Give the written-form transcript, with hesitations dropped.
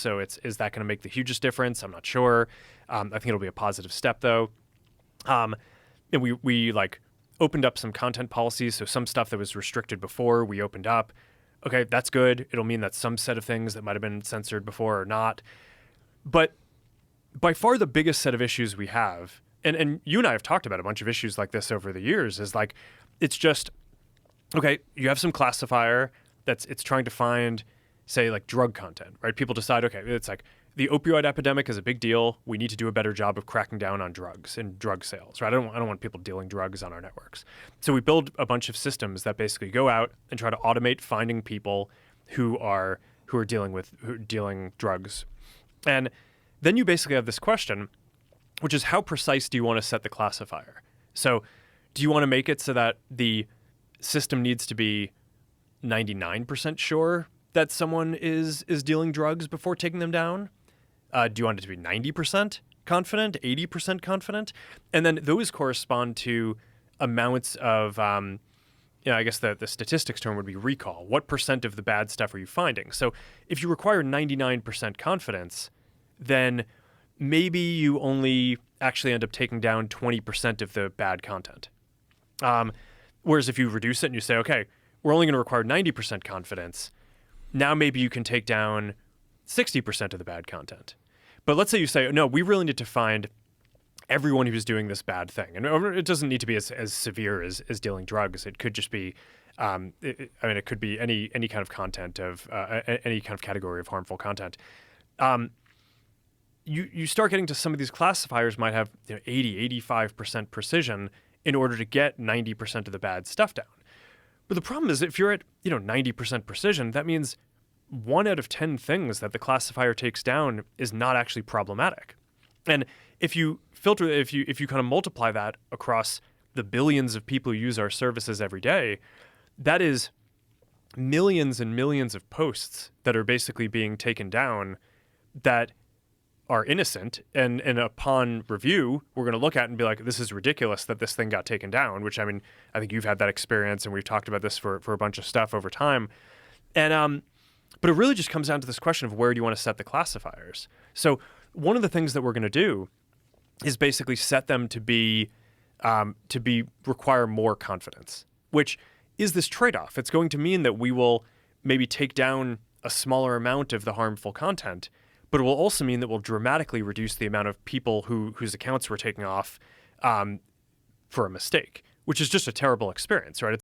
So is that going to make the hugest difference? I'm not sure. I think it'll be a positive step though. And we like opened up some content policies. So some stuff that was restricted before we opened up. Okay, that's good. It'll mean that some set of things that might have been censored before are not. But by far the biggest set of issues we have, and you and I have talked about a bunch of issues like this over the years, is like, it's just, okay, you have some classifier it's trying to find, say, like drug content, right? People decide, okay, it's like the opioid epidemic is a big deal. We need to do a better job of cracking down on drugs and drug sales, right? I don't want people dealing drugs on our networks. So we build a bunch of systems that basically go out and try to automate finding people who are dealing drugs. And then you basically have this question, which is how precise do you want to set the classifier? So do you want to make it so that the system needs to be 99% sure that someone is dealing drugs before taking them down? Do you want it to be 90% confident, 80% confident? And then those correspond to amounts of, I guess the statistics term would be recall. What percent of the bad stuff are you finding? So if you require 99% confidence, then maybe you only actually end up taking down 20% of the bad content. Whereas if you reduce it and you say, okay, we're only going to require 90% confidence, now maybe you can take down 60% of the bad content. But let's say you say, no, we really need to find everyone who's doing this bad thing. And it doesn't need to be as severe as dealing drugs. It could just be, it could be any kind of content of, any kind of category of harmful content. You start getting to some of these classifiers might have 80, 85% precision in order to get 90% of the bad stuff down. But the problem is if you're at 90% precision, that means 1 out of 10 things that the classifier takes down is not actually problematic. And if you kind of multiply that across the billions of people who use our services every day, that is millions and millions of posts that are basically being taken down that are innocent, and upon review, we're going to look at and be like, this is ridiculous that this thing got taken down, which, I think you've had that experience, and we've talked about this for a bunch of stuff over time. And but it really just comes down to this question of where do you want to set the classifiers? So one of the things that we're going to do is basically set them to require more confidence, which is this trade-off. It's going to mean that we will maybe take down a smaller amount of the harmful content, but it will also mean that we'll dramatically reduce the amount of people whose accounts we're taking off for a mistake, which is just a terrible experience, right?